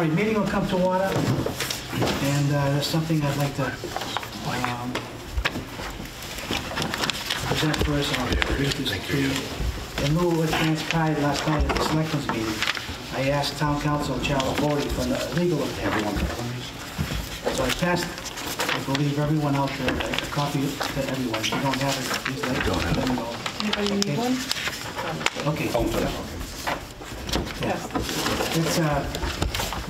right, meeting will come to order, and there's something I'd like to present first. I'll read this to you. In lieu of what transpired last night at the Selectmen's meeting, I asked Town Council Charles Bodie for the legal opinion. So I passed, I believe, everyone out there a copy to everyone. If you don't have it, please let me know. Anybody need one? Okay. Yes. It's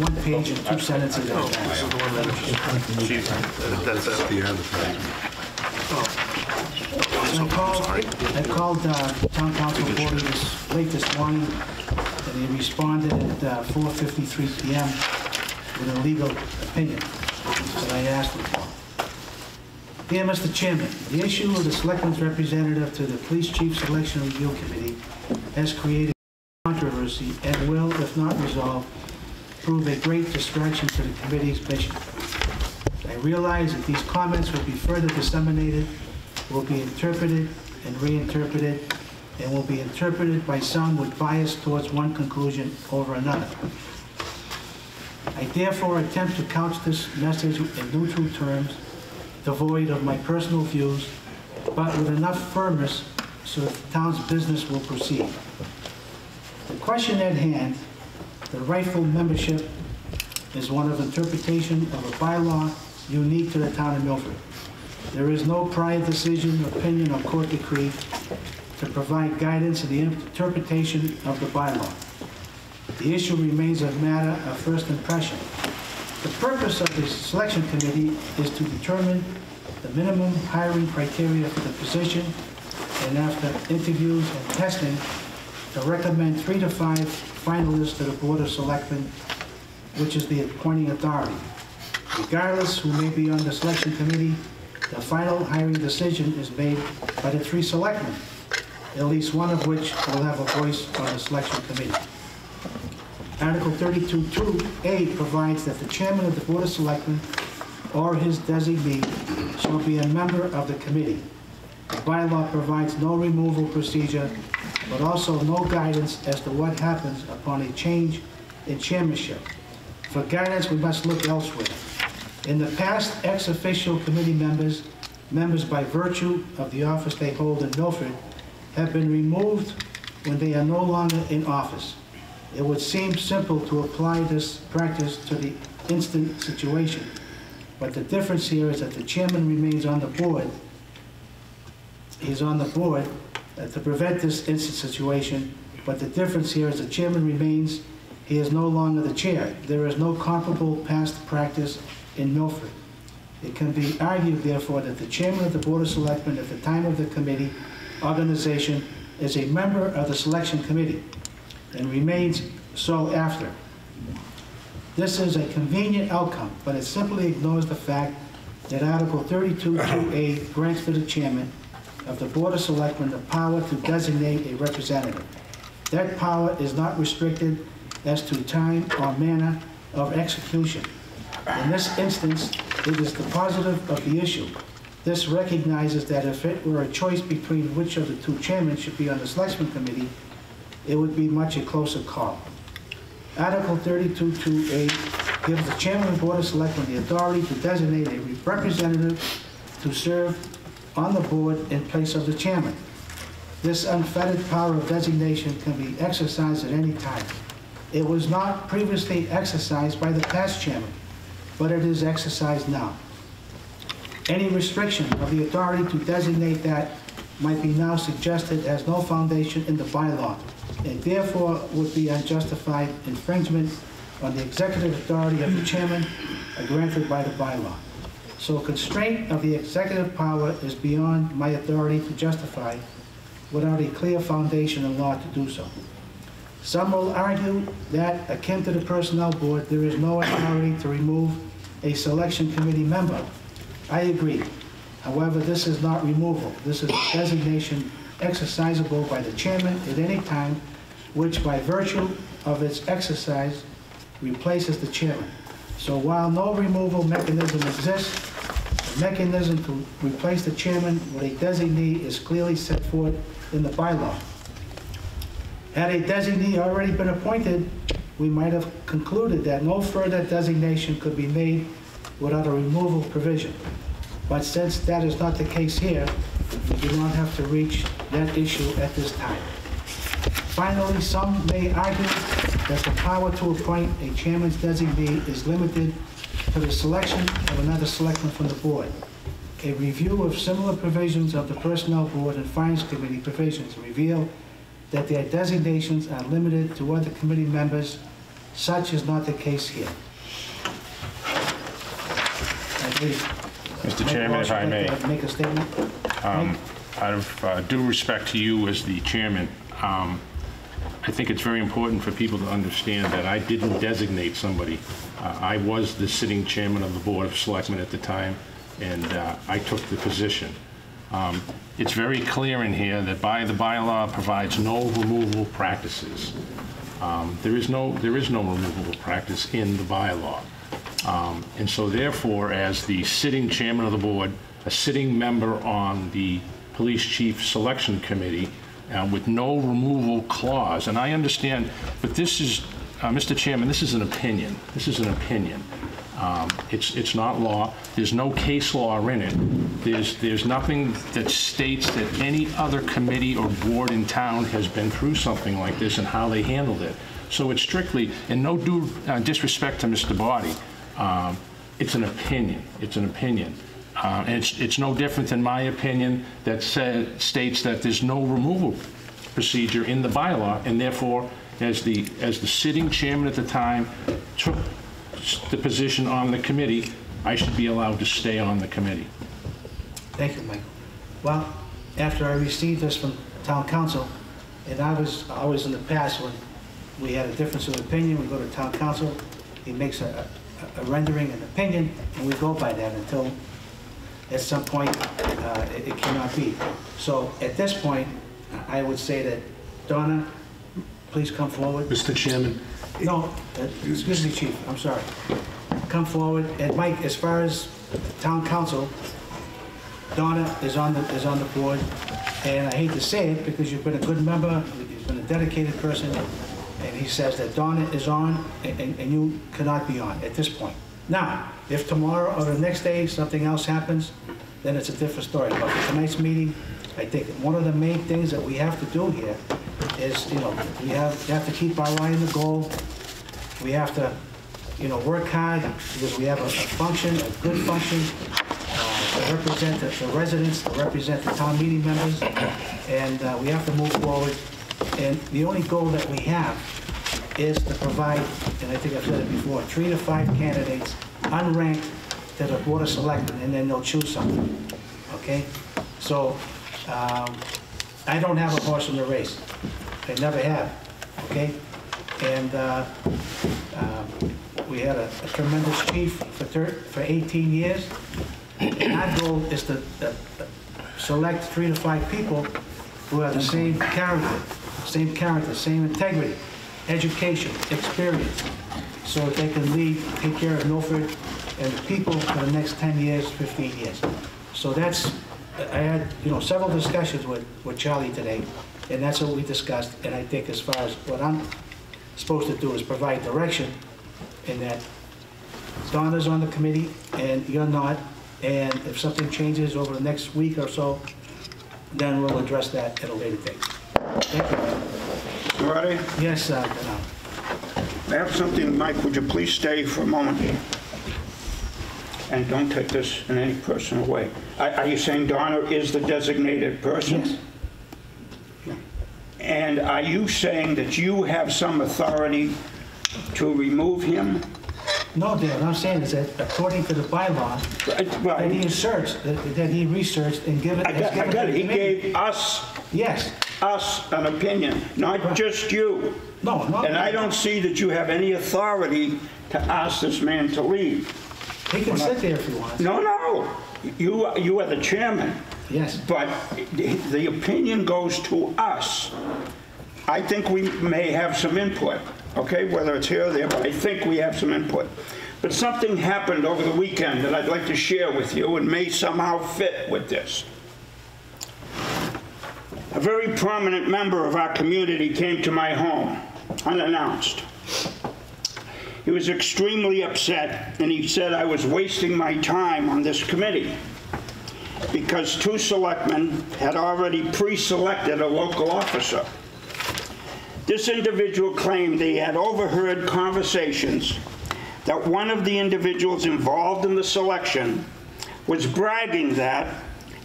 1 page and 2 sentences. That's the advertisement. So I called Town Council Bodie late this morning, and he responded at 4:53 p.m. with a legal opinion that I asked him for. Dear Mr. Chairman, the issue of the Selectmen's representative to the Police Chief Selection Review Committee has created controversy and will, if not resolved, prove a great distraction to the committee's mission. I realize that these comments will be further disseminated, will be interpreted and reinterpreted, and will be interpreted by some with bias towards one conclusion over another. I therefore attempt to couch this message in neutral terms, devoid of my personal views, but with enough firmness so that the town's business will proceed. The question at hand, the rightful membership, is one of interpretation of a bylaw unique to the town of Milford. There is no prior decision, opinion, or court decree to provide guidance in the interpretation of the bylaw. The issue remains a matter of first impression. The purpose of the selection committee is to determine the minimum hiring criteria for the position, and after interviews and testing, to recommend 3 to 5 finalists to the Board of Selectmen, which is the appointing authority. Regardless who may be on the selection committee, the final hiring decision is made by the 3 selectmen, at least one of which will have a voice on the selection committee. Article 32(2)A provides that the chairman of the Board of Selectmen or his designee shall be a member of the committee. The bylaw provides no removal procedure, but also no guidance as to what happens upon a change in chairmanship. For guidance, we must look elsewhere. In the past, ex-officio committee members by virtue of the office they hold in Milford, have been removed when they are no longer in office. It would seem simple to apply this practice to the instant situation, but the difference here is that the chairman remains on the board. He's on the board to prevent this instant situation, but the difference here is the chairman remains, he is no longer the chair. There is no comparable past practice in Milford. It can be argued, therefore, that the chairman of the Board of Selectmen at the time of the committee organization is a member of the selection committee and remains so after. This is a convenient outcome, but it simply ignores the fact that Article 32(2)A grants to the chairman of the Board of Selectmen the power to designate a representative. That power is not restricted as to time or manner of execution. In this instance, it is the positive of the issue. This recognizes that if it were a choice between which of the 2 chairmen should be on the selection committee, it would be much a closer call. Article 32(2)A gives the chairman of the Board of Selectmen the authority to designate a representative to serve on the board in place of the chairman. This unfettered power of designation can be exercised at any time. It was not previously exercised by the past chairman, but it is exercised now. Any restriction of the authority to designate that might be now suggested has no foundation in the bylaw, and therefore would be unjustified infringement on the executive authority of the chairman granted by the bylaw. So constraint of the executive power is beyond my authority to justify without a clear foundation in law to do so. Some will argue that, akin to the Personnel Board, there is no authority to remove a selection committee member. I agree. However, this is not removal. This is a designation exercisable by the chairman at any time, which by virtue of its exercise replaces the chairman. So while no removal mechanism exists, the mechanism to replace the chairman with a designee is clearly set forth in the bylaw. Had a designee already been appointed, we might have concluded that no further designation could be made without a removal provision. But since that is not the case here, we do not have to reach that issue at this time. Finally, some may argue that the power to appoint a chairman's designee is limited to the selection of another selectman from the board. A review of similar provisions of the Personnel Board and Finance Committee provisions reveal that their designations are limited to other committee members. Such is not the case here. Mr. Chairman, if I may. Make a statement. Out of due respect to you as the chairman, I think it's very important for people to understand that I didn't designate somebody. I was the sitting chairman of the Board of Selectmen at the time, and I took the position. It's very clear in here that the bylaw provides no removal practices. There is no removable practice in the bylaw. And so therefore, as the sitting chairman of the board, a sitting member on the police chief selection committee with no removal clause, and I understand, but this is, Mr. Chairman, this is an opinion. This is an opinion. It's not law. There's no case law in it. There's nothing that states that any other committee or board in town has been through something like this and how they handled it. So it's strictly, and no due disrespect to Mr. Boddy, it's an opinion. It's an opinion. And it's no different than my opinion that states that there's no removal procedure in the bylaw, and therefore, as the sitting chairman at the time took the position on the committee, I should be allowed to stay on the committee. Thank you, Michael. Well, after I received this from town council, and I was always in the past when we had a difference of opinion, we go to town council, he makes a rendering, an opinion, and we go by that until at some point it cannot be. So at this point, I would say that Donna, please come forward. Mr. Chairman. No, excuse me, Chief, I'm sorry. Come forward. And Mike, as far as town council, Donna is on the board, and I hate to say it because you've been a good member, you've been a dedicated person, and he says that Donna is on and you cannot be on at this point. Now, if tomorrow or the next day something else happens, then it's a different story. But for tonight's meeting, I think one of the main things that we have to do here is, we have to keep our eye on the goal. We have to, work hard because we have a function, a good function, to represent the residents, to represent the town meeting members, and we have to move forward. And the only goal that we have is to provide, and I think I've said it before, 3 to 5 candidates unranked to the Board of Selectmen, and then they'll choose something, okay? So I don't have a horse in the race. I never have, okay? And we had a tremendous chief for 18 years. And our goal is to select 3 to 5 people who have the same character, same integrity, education, experience, so that they can lead, take care of Milford and the people for the next 10 years, 15 years. So that's, I had, several discussions with Charlie today, and that's what we discussed. And I think as far as what I'm supposed to do is provide direction in that Donna's on the committee and you're not, and if something changes over the next week or so, then we'll address that at a later date. Thank you. Ready? Yes, Donald. I have something, Mike, would you please stay for a moment? And don't take this in any personal way. Are you saying Donna is the designated person? Yes. And are you saying that you have some authority to remove him? No, Dan, what I'm saying is that according to the bylaw, that he researched, that he researched and given. I got it. He gave us. Yes. Us an opinion, not just you. No. And I don't see that you have any authority to ask this man to leave. He can sit there if he wants. No. You are the chairman. Yes. But the opinion goes to us. I think we may have some input, okay, whether it's here or there, but I think we have some input. But something happened over the weekend that I'd like to share with you and may somehow fit with this. A very prominent member of our community came to my home, unannounced. He was extremely upset, and he said I was wasting my time on this committee because 2 selectmen had already pre-selected a local officer. This individual claimed they had overheard conversations that one of the individuals involved in the selection was bragging that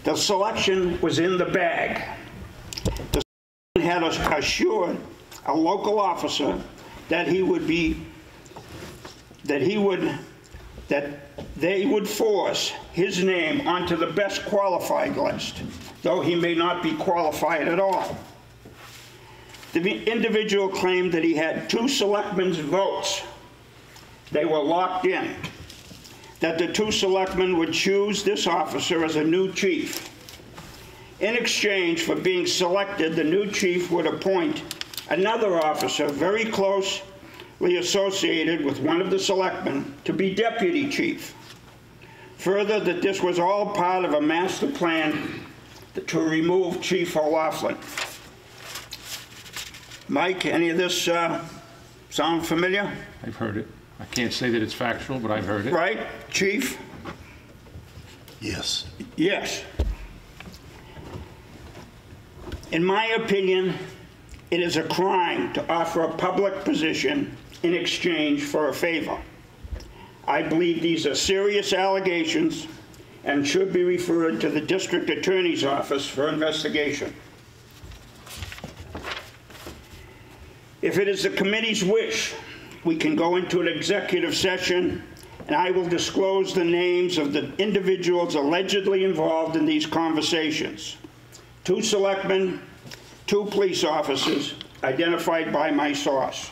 the selection was in the bag. The had assured a local officer that they would force his name onto the best qualified list, though he may not be qualified at all. The individual claimed that he had 2 selectmen's votes. They were locked in. That the 2 selectmen would choose this officer as a new chief. In exchange for being selected, the new chief would appoint another officer very closely associated with one of the selectmen to be deputy chief. Further, that this was all part of a master plan to remove Chief O'Laughlin. Mike, any of this sound familiar? I've heard it. I can't say that it's factual, but I've heard it. Right, Chief? Yes. Yes. In my opinion, it is a crime to offer a public position in exchange for a favor. I believe these are serious allegations and should be referred to the district attorney's office for investigation. If it is the committee's wish, we can go into an executive session and I will disclose the names of the individuals allegedly involved in these conversations. 2 selectmen, 2 police officers identified by my source.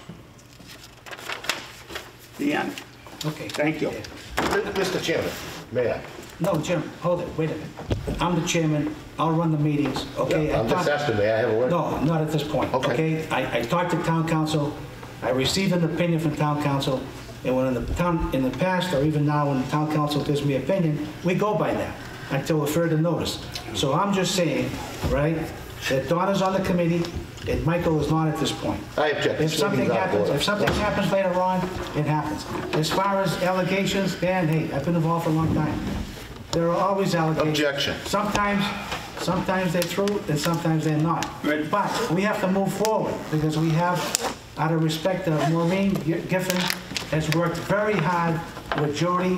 The end. Okay. Thank you. Mr. Chairman, may I? No, Jim, hold it, wait a minute. I'm the chairman, I'll run the meetings, okay? I'm just asking, may I have a word? No, not at this point, Okay. okay? I talked to town council, I received an opinion from town council, and when in the past, or even now, when town council gives me opinion, we go by that until further notice. So I'm just saying, right, that Donna's on the committee, and Michael is not at this point. I object. If something happens later on, it happens. As far as allegations, Dan, hey, I've been involved for a long time. There are always allegations. Objection. Sometimes they're true and sometimes they're not. Right. But we have to move forward because we have, out of respect, Maureen Giffen has worked very hard with Jody,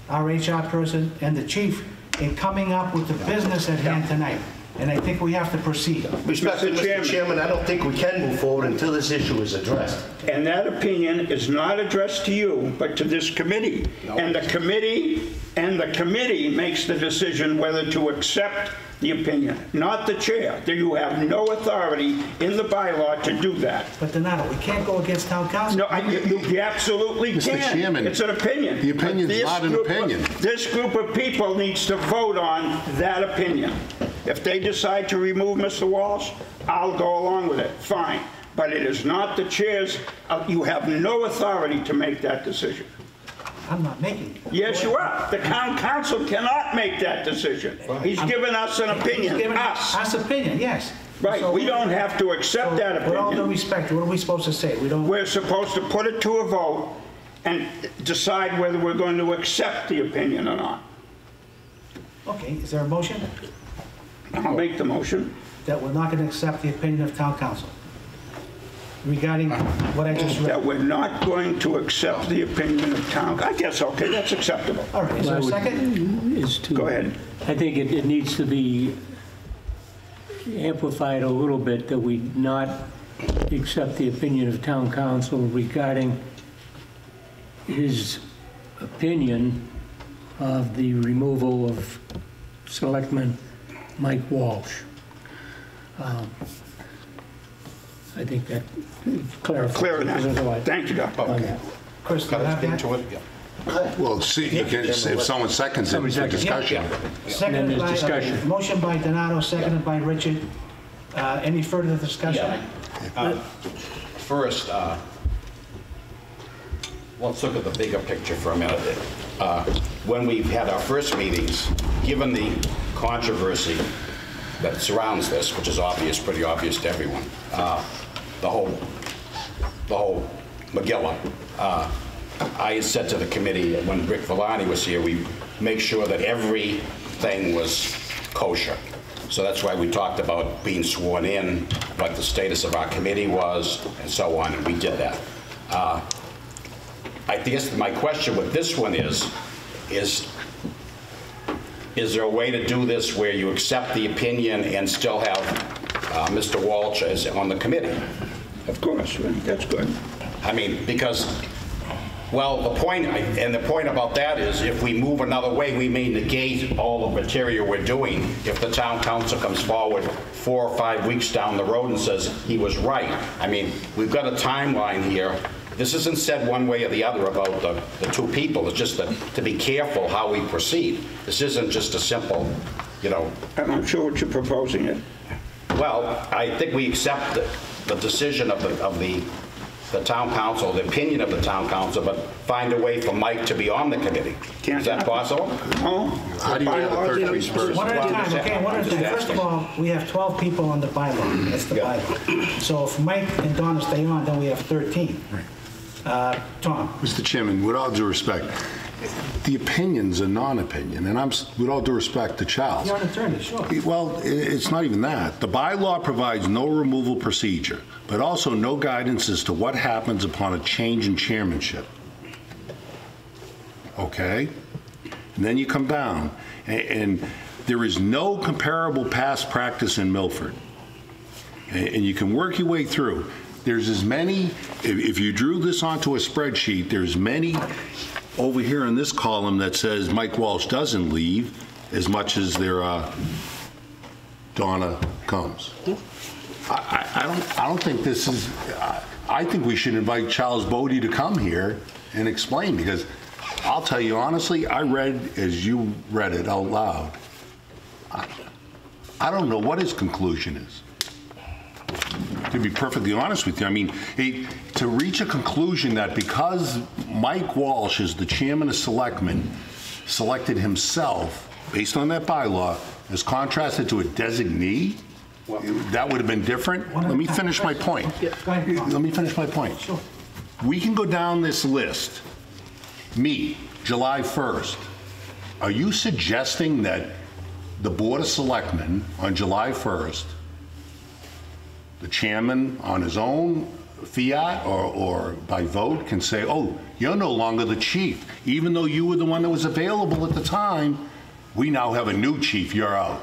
our HR person, and the chief in coming up with the business at hand tonight. And I think we have to proceed. Respected Mr. Chairman, I don't think we can move forward until this issue is addressed. And that opinion is not addressed to you, but to this committee. And the committee makes the decision whether to accept the opinion, not the chair. You have no authority in the bylaw to do that. But Donato, we can't go against town council. No, you absolutely Mr. can. Chairman, It's an opinion. the opinion's But this not an group opinion. This group of people needs to vote on that opinion. If they decide to remove Mr. Walsh, I'll go along with it, fine. But it is not the chair's, you have no authority to make that decision. I'm not making it. Yes, you are. The town council cannot make that decision. He's given us an opinion, He's given us. us opinion, yes. Right, So- we don't have to accept that With all due opinion. respect, what are we supposed to say? We don't. We're supposed to put it to a vote and decide whether we're going to accept the opinion or not. Okay, is there a motion I'll make the motion. that we're not going to accept the opinion of town council regarding what I just That read? we're not going to accept the opinion of town. I guess, okay, that's acceptable. All right, is there a second? Go ahead. I think it needs to be amplified a little bit that we not accept the opinion of town council regarding his opinion of the removal of Selectman Mike Walsh. I think that clarifies. Clear enough. Otherwise- Thank you, Doc. on that. Chris, do you have that? Well, see, you can, if someone seconds it for discussion. Seconded And then by, there's discussion. motion by Donato, seconded by Richard. Any further discussion? First, let's look at the bigger picture for a minute. When we've had our first meetings, given the controversy that surrounds this, which is obvious, pretty obvious to everyone, the whole Megillah, I had said to the committee when Rick Villani was here, we make sure that everything was kosher. So that's why we talked about being sworn in, what the status of our committee was, and so on, and we did that. I guess my question with this one is there a way to do this where you accept the opinion and still have Mr. Walsh as on the committee? Of course, that's good. I mean, because, well, the point about that is if we move another way, we may negate all the material we're doing. If the town council comes forward 4 or 5 weeks down the road and says he was right. I mean, we've got a timeline here. This isn't said one way or the other about the two people. It's just that to be careful how we proceed. This isn't just a simple, you know. I'm not sure what you're proposing it. Well, I think we accept the decision of the town council, the opinion of the town council, but find a way for Mike to be on the committee. Is that possible? No. How do you get a third piece person? One at a time, okay, one at a time. First of all, we have 12 people on the bylaw. That's the bylaw. So if Mike and Donna stay on, then we have 13. Tom? Mr. Chairman, with all due respect, the opinion's a non-opinion, and I'm, with all due respect to Charles. You're an attorney, sure. Well, it's not even that. The bylaw provides no removal procedure, but also no guidance as to what happens upon a change in chairmanship. Okay? And then you come down, and there is no comparable past practice in Milford. And you can work your way through. There's as many, if you drew this onto a spreadsheet, there's many over here in this column that says Mike Walsh doesn't leave as much as there are Donna comes. I don't think this is, I think we should invite Charles Bodie to come here and explain, because I'll tell you honestly, I read as you read it out loud. I don't know what his conclusion is. To be perfectly honest with you, I mean, to reach a conclusion that because Mike Walsh is the chairman of selectmen, selected himself based on that bylaw as contrasted to a designee, that would have been different. Let me finish my point. Let me finish my point. Sure. We can go down this list. Me, July 1st. Are you suggesting that the Board of Selectmen on July 1st, the chairman on his own fiat or by vote can say, oh, you're no longer the chief. Even though you were the one that was available at the time, we now have a new chief, you're out.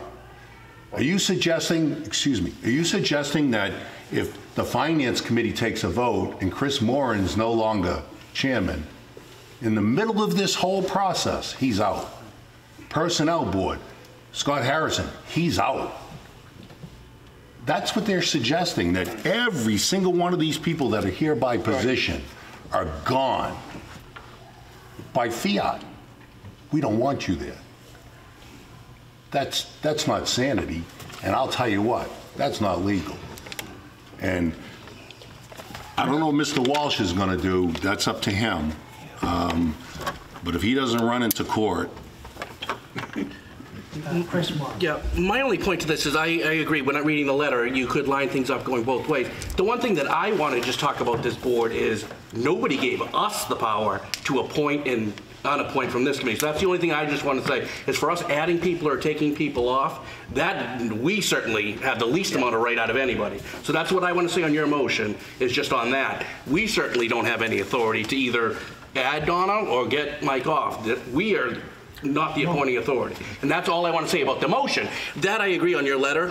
Are you suggesting, excuse me, are you suggesting that if the Finance Committee takes a vote and Chris Moran's no longer chairman, in the middle of this whole process, he's out? Personnel Board, Scott Harrison, he's out. That's what they're suggesting, that every single one of these people that are here by position are gone by fiat. We don't want you there. That's not sanity, and I'll tell you what, that's not legal. And I don't know what Mr. Walsh is going to do. That's up to him. But if he doesn't run into court. Chris Moore. Yeah, my only point to this is I agree. When I'm reading the letter, you could line things up going both ways. The one thing that I want to just talk about this board is nobody gave us the power to appoint and unappoint from this committee. So that's the only thing I just want to say is for us adding people or taking people off, that we certainly have the least amount of right out of anybody. So that's what I want to say on your motion is just on that. We certainly don't have any authority to either add Donna or get Mike off. We are not the appointing authority. And that's all I want to say about the motion. That I agree on your letter.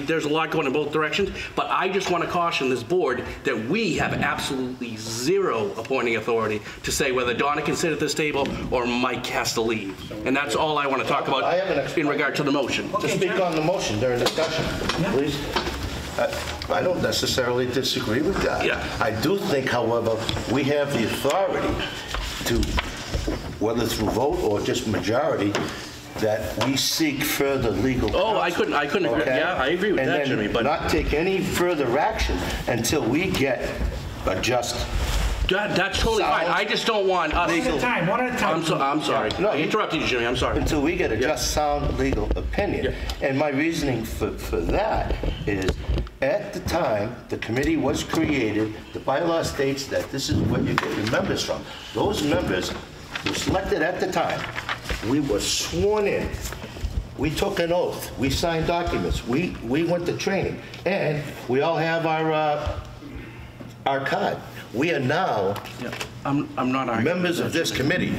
There's a lot going in both directions, but I just want to caution this board that we have absolutely zero appointing authority to say whether Donna can sit at this table or Mike has to leave. And that's all I want to talk about in regard to the motion. To speak on the motion during discussion, please. I don't necessarily disagree with that. Yeah. I do think, however, we have the authority to, whether through vote or just majority, that we seek further legal counsel. Oh, I couldn't agree. Yeah, I agree with that, Jimmy. But not take any further action until we get a just That's totally fine. I just don't want us... One at a time, one at a time. I'm sorry. No, I interrupted you, Jimmy. I'm sorry. Until we get a just sound legal opinion. And my reasoning for that is, at the time the committee was created, the bylaw states that this is where you get your members from. Those members were selected at the time. We were sworn in. We took an oath. We signed documents. We went to training. And we all have our card. We are now I'm not arguing. members of this committee.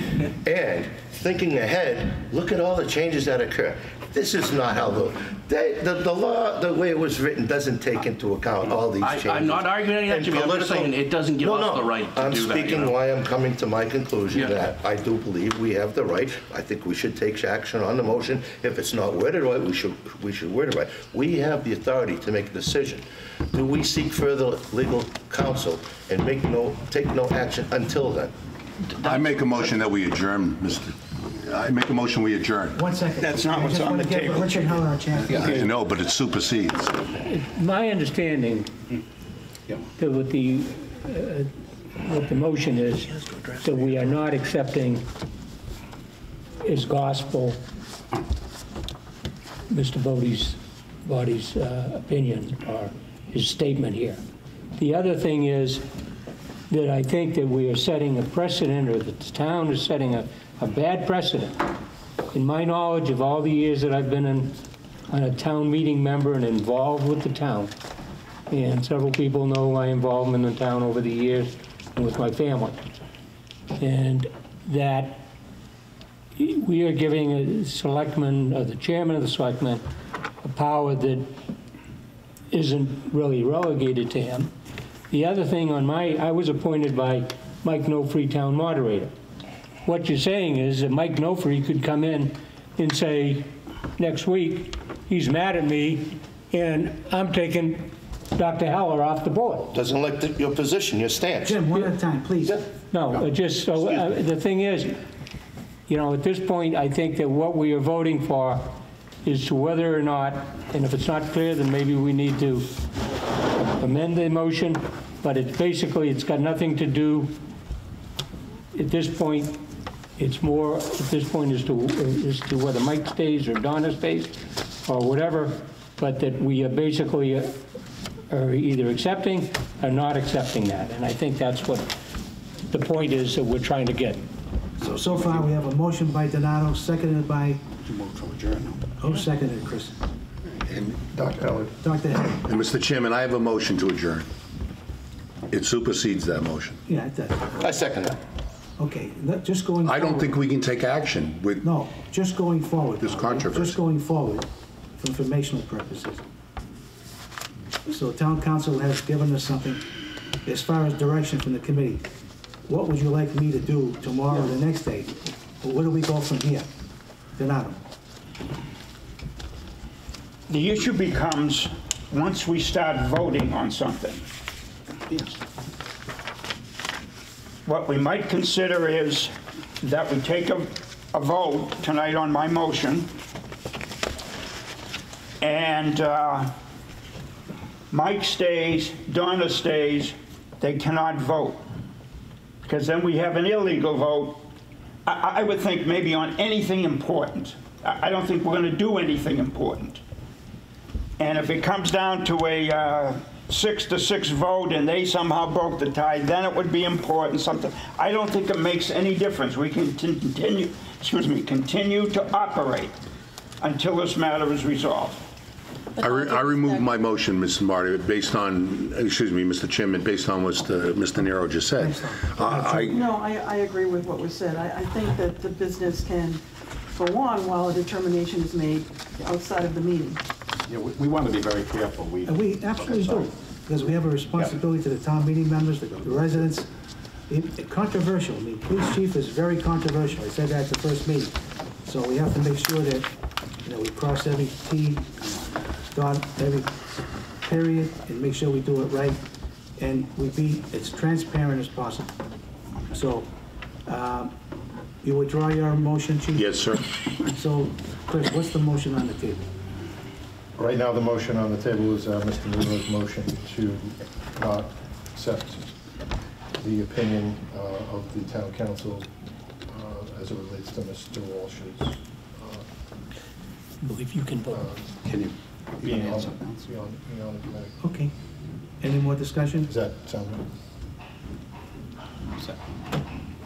And thinking ahead, look at all the changes that occur. This is not how the law, the way it was written, doesn't take into account all these changes. I'm not arguing any of that, Jimmy. I'm just saying it doesn't give us the right to do that. I'm speaking why I'm coming to my conclusion Yeah. that I do believe we have the right. I think we should take action on the motion. If it's not worded right, we should word it right. We have the authority to make a decision. Do we seek further legal counsel and take no action until then? I make a motion that we adjourn, Mr. I make a motion we adjourn. 1 second. That's not what's on the I just want to table. give Richard Heller a chance. I know, but it supersedes. My understanding that what the motion is, that we are not accepting as gospel Mr. Bodie's opinion or his statement here. The other thing is that I think that we are setting a precedent, or the town is setting a bad precedent. In my knowledge of all the years that I've been a town meeting member and involved with the town, and several people know my involvement in the town over the years and with my family, and that we are giving a selectman, or the chairman of the selectmen, a power that isn't really relegated to him. The other thing I was appointed by Mike Nofree, town moderator. What you're saying is that Mike Nofree could come in and say, next week, he's mad at me, and I'm taking Dr. Heller off the board. Doesn't elect your position, your stance. Jim, one at a time, please. No, just, so, the thing is, at this point, I think that what we are voting for is to whether or not, and if it's not clear, then maybe we need to amend the motion, but it's got nothing to do, at this point, it's more, at this point, as to whether Mike stays or Donna stays or whatever, but that we are basically are either accepting or not accepting that. And I think that's what the point is that we're trying to get. So far, we have a motion by Donato, seconded by... Who seconded it, Chris? And Dr. Heller. Dr. Heller. And Mr. Chairman, I have a motion to adjourn. It supersedes that motion. Yeah, it does. I second that. Okay, just going forward. I don't think we can take action with... No, just going forward. This now, controversy. Just going forward for informational purposes. So town council has given us something as far as direction from the committee. What would you like me to do tomorrow or the next day? Or where do we go from here? Donato. The issue becomes, once we start voting on something, Yes. what we might consider is that we take a vote tonight on my motion, and Mike stays, Donna stays, they cannot vote. Because then we have an illegal vote. I would think maybe on anything important. I don't think we're going to do anything important. And if it comes down to a 6-6 vote and they somehow broke the tie, then it would be important something. I don't think it makes any difference. We can continue to operate until this matter is resolved. I remove my motion, Mr. Marty, based on, Mr. Chairman, based on what Mr. Nero just said. No, I agree with what was said. I think that the business can go on while a determination is made outside of the meeting. Yeah, we want to be very careful. And we absolutely do, because we have a responsibility to the town meeting members, the residents. It's controversial. I mean, police chief is very controversial. I said that at the first meeting. So we have to make sure that, we cross every T, dot every period, and make sure we do it right, and we be as transparent as possible. So, you withdraw your motion, Chief? Yes, sir. So, Chris, what's the motion on the table? Right now, the motion on the table is Mr. Nero's motion to not accept the opinion of the town council as it relates to Mr. Walsh's I believe you can vote. being on the committee. Okay. Any more discussion? Does that sound good?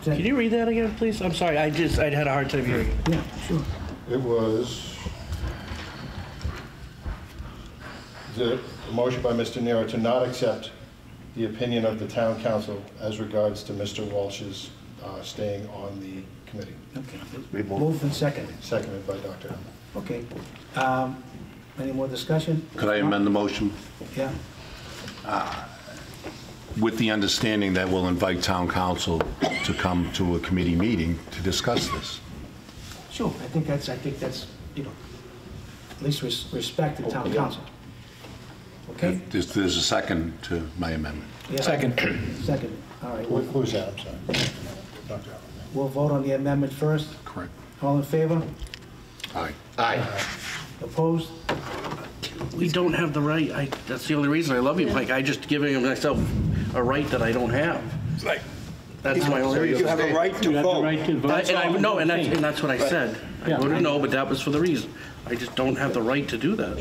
Can you read that again, please? I'm sorry, I had a hard time hearing it. Yeah, sure. It was the motion by Mr. Nero to not accept the opinion of the town council as regards to Mr. Walsh's staying on the committee. Okay. Moved and seconded. Seconded by Dr. Allen. Okay. Any more discussion? Could I amend the motion? Yeah. With the understanding that we'll invite town council to come to a committee meeting to discuss this. Sure. I think that's, you know, at least respect the town council. Okay? There's a second to my amendment. Yeah. Second. Second. All right. Who's that? I'm sorry. Dr. Allen. We'll vote on the amendment first. Correct. All in favor? Aye. Aye. Opposed? We don't have the right, that's the only reason I love you, Mike. I just giving myself a right that I don't have. That's my only reason. You have a right to You have the vote. right to vote. No, and that's what I said. I Yeah. voted no, but that was for the reason. I just don't have the right to do that.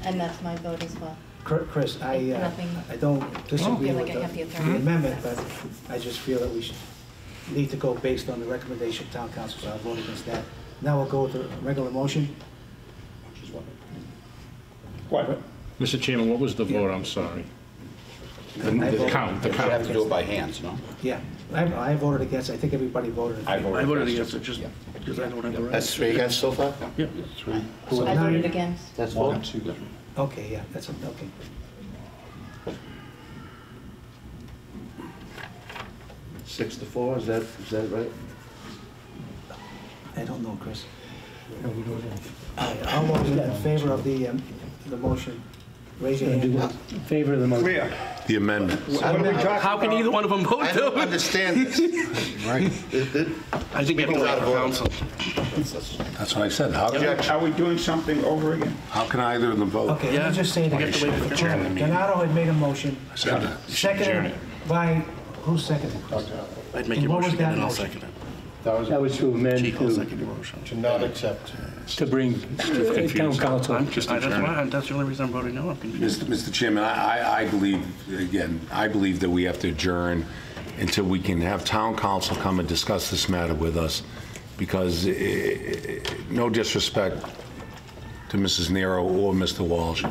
And that's my vote as well. Chris, Nothing. I don't disagree feel with like I have the the authority. amendment, but I just feel that we should need to go based on the recommendation of town council, so I'll vote against that. Now we'll go with the regular motion. What? Mr. Chairman, what was the vote? I'm sorry. The count, the You have to count. do it by hands, no? Yeah, I voted against, I think everybody voted. I voted I voted against against it just because I don't have the right. That's 3 against so far? Yeah. So I now voted you- against. That's 1, vote? 2, 3. Okay, yeah, that's, okay. Six to 4, is that right? I don't know, Chris. All right, all those in favor of the motion, raise your hand. In favor of the motion. Where? The amendment. What are we talking How can about? either one of them vote I don't to? understand this. Right. I think you have to wait for council. That's what I said. Are we doing something over again? How can either of them vote? Okay, let me just say We have to wait for that. council. Donato had made a motion, Adjourn seconded it. by, who seconded? I'd make your What was motion again that and I'll motion? second it. That was to amend Chief will to second your motion. To not accept. bring town council. Just That's adjourn why, it. that's the only reason I'm voting no. I'm confused. Mr. Chairman, I believe, again, I believe that we have to adjourn until we can have town council come and discuss this matter with us, because no disrespect to Mrs. Nero or Mr. Walsh,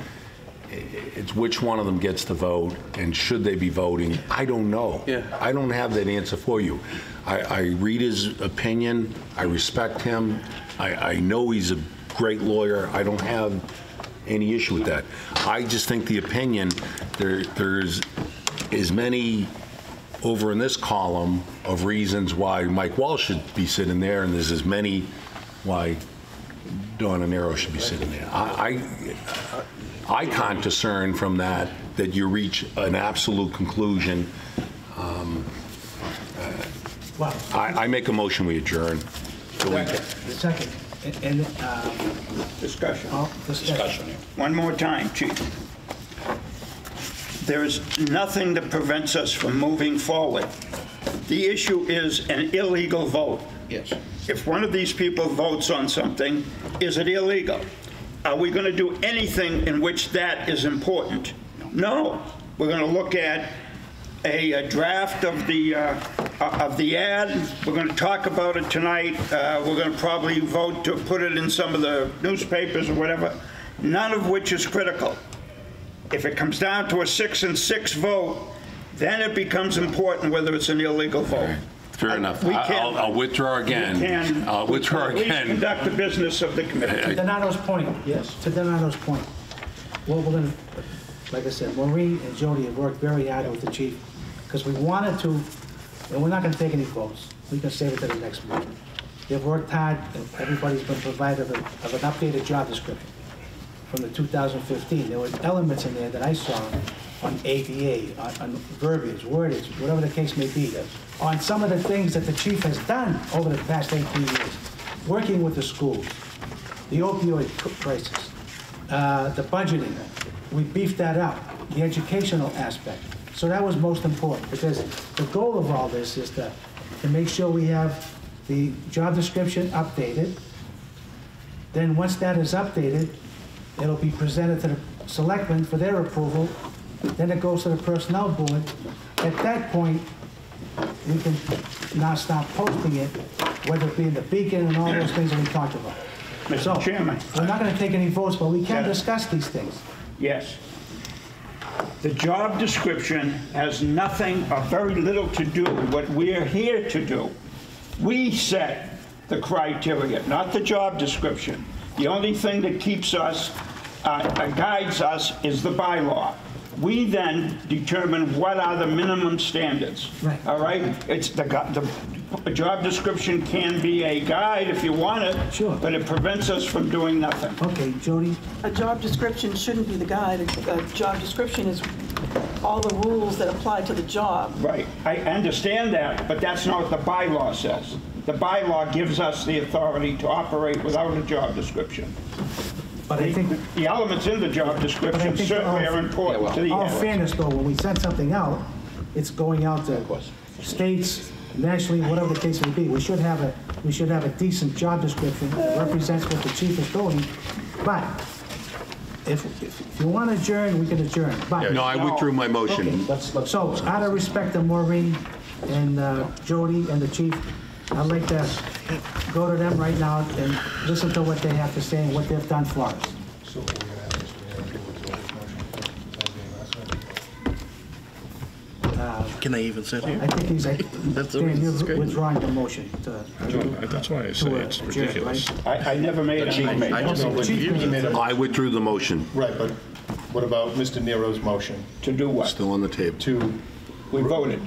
it's which one of them gets the vote, and should they be voting? I don't know. Yeah. I don't have that answer for you. I read his opinion, I respect him, I know he's a great lawyer, I don't have any issue with that. I just think the opinion, there's as many over in this column of reasons why Mike Walsh should be sitting there, and there's as many why Donna Nero should be sitting there. I can't discern from that you reach an absolute conclusion. Well, I make a motion, we adjourn. second, and, Discussion. discussion. One more time, Chief. There is nothing that prevents us from moving forward. The issue is an illegal vote. Yes. If one of these people votes on something, is it illegal? Are we going to do anything in which that is important? No. We're going to look at a draft of the ad. We're going to talk about it tonight. We're going to probably vote to put it in some of the newspapers or whatever, none of which is critical. If it comes down to a 6-6 vote, then it becomes important whether it's an illegal vote. Fair enough. We can- I'll withdraw again. I'll withdraw At least again. conduct the business of the committee. To Donato's point, yes, to Donato's point, well, we're gonna, like I said, Maureen and Jody have worked very hard with the chief, because we wanted to, and we're not gonna take any votes. We can save it to the next meeting. They've worked hard, and everybody's been provided of an updated job description from the 2015. There were elements in there that I saw on ADA, on verbiage, wordage, whatever the case may be, on some of the things that the chief has done over the past 18 years, working with the schools, the opioid crisis, the budgeting. We beefed that up. The educational aspect. So that was most important, because the goal of all this is to make sure we have the job description updated. Then once that is updated, it'll be presented to the selectmen for their approval. Then it goes to the personnel board. At that point, we can now start posting it, whether it be in the Beacon and all those things that we talked about. Mr. Chairman. We're not going to take any votes, but we can discuss these things. Yes. The job description has nothing or very little to do with what we're here to do. We set the criteria, not the job description. The only thing that keeps us, guides us, is the bylaw. We then determine what are the minimum standards. Right. All right? It's the job description can be a guide if you want it. Sure. But it prevents us from doing nothing. Okay, Jody? A job description shouldn't be the guide. A job description is all the rules that apply to the job. Right. I understand that, but that's not what the bylaw says. The bylaw gives us the authority to operate without a job description. But I think, The elements in the job description certainly are important to the all area. fairness though, when we send something out, it's going out to states, nationally, whatever the case may be. We should have a decent job description that represents what the chief is doing. But if you want to adjourn, we can adjourn. But No, I withdrew my motion. so out of respect to Maureen and Jody and the chief, I'd like to go to them right now and listen to what they have to say and what they've done for us. So we're going to have Mr. Mayor to withdraw his motion for the time being last. Can I even sit here? I think he's, That's the Dan, reason you're it's great. withdrawing the motion to That's why I say it's adjourn, ridiculous. right? I never made any. I just I withdrew the motion. Right, but what about Mr. Nero's motion To do what? Still on the table. to, We voted.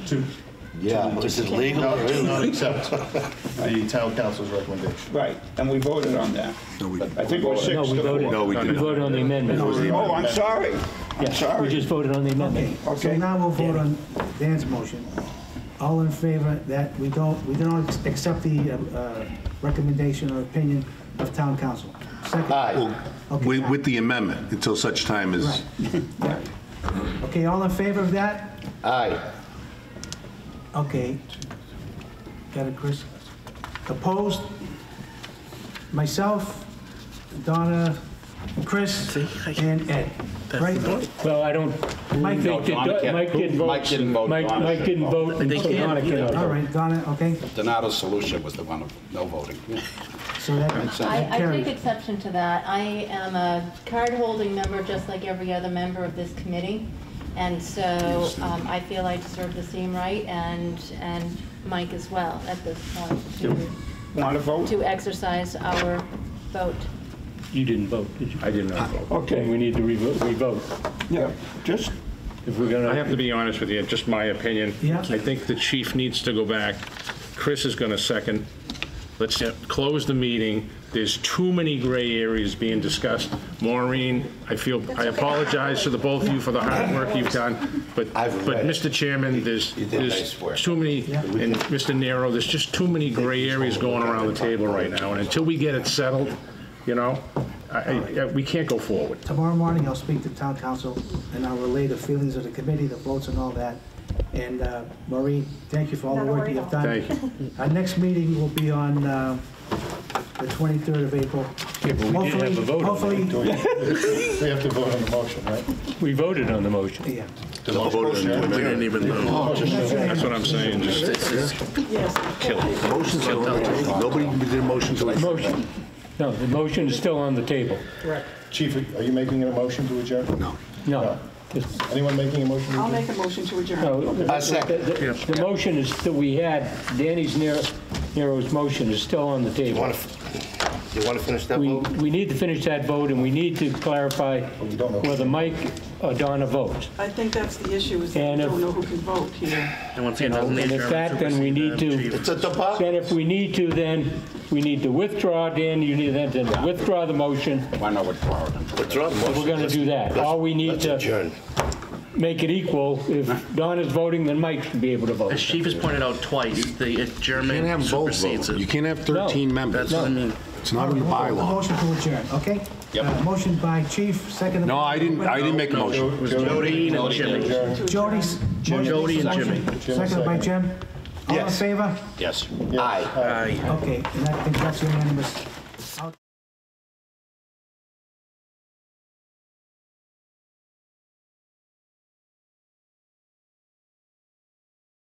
Yeah, is it legal? not accept the town council's recommendation? Right, and we voted on that. No, we I think it was 6 No, we to 4. voted. No, we We didn't. voted on the amendment. Oh, I'm sorry. I'm Yeah, we sorry. just voted on the amendment. Okay, so now we'll vote on Dan's motion. All in favor that we don't accept the recommendation or opinion of town council? Second? Aye. Okay. With the amendment, until such time as... Right. Yeah. Okay, all in favor of that? Aye. Okay. Got it, Chris? Opposed? Myself, Donna, Chris, and Ed. Right? Well, I don't Mike, think that Mike didn't vote. Mike didn't vote. Mike didn't vote, and so Donna cannot All vote. right, Donna, okay? Donato's solution was the one of no voting. So that I take carries. exception to that. I am a card-holding member, just like every other member of this committee. And so I feel I deserve the same right, and Mike as well, at this point, Want to vote? to exercise our vote. You didn't vote, did you? I did not vote. Okay, we need to revote. Yeah, just, If we're gonna. I have to be honest with you, just my opinion. Yeah. I think the chief needs to go back. Chris is going to second. Let's close the meeting. There's too many gray areas being discussed. Maureen, I apologize to the both of you for the hard work you've done, but I've read it. Mr. Chairman, there's You did nice work. too many, and Mr. Nero, there's just too many gray areas going around the table right now, and until we get it settled, you know, we can't go forward. Tomorrow morning, I'll speak to town council, and I'll relay the feelings of the committee, the votes and all that. And Maureen, thank you for all the work you've done. Thank you. Our next meeting will be on the 23rd of April. Yeah, but we did have a vote on Hopefully, We have to vote on the motion, right? We voted on the motion. yeah. We didn't even That's what I'm saying, just Yes. kill it. Motion's still on the table. Nobody did a motion to adjourn. Motion. No, the motion is still on the table. Chief, are you making a motion to adjourn? No. No. Anyone making a motion to I'll adjourn? make a motion to adjourn. No, the motion is that we had, Nero's motion is still on the You table. want to finish that vote? We need to finish that vote, and we need to clarify We don't know. whether Mike or Donna votes. I think that's the issue, is that And we if- don't know who can vote here. And once again, And doesn't the if adjournment that, then we need supersede to, It's a debacle. then if we need to, then we need to withdraw, Dan, you need then to withdraw the motion. Why not withdraw it? Withdraw the motion. We're gonna do that. All we need Let's to adjourn. make it equal. If Donna's voting, then Mike should be able to As vote. Chief has pointed out twice, the You adjournment can't have both supersedes votes. You it. can't have 13 That's members. what I mean. It's not in the bylaw. Motion to adjourn, okay? Yep. Motion by Chief, second. No, I didn't make a motion. Jody and Jimmy. Jody's. Jody and Jimmy. Seconded by Jim. All in Yes. favor? Yes. Aye. Aye. Okay, and I think that's unanimous.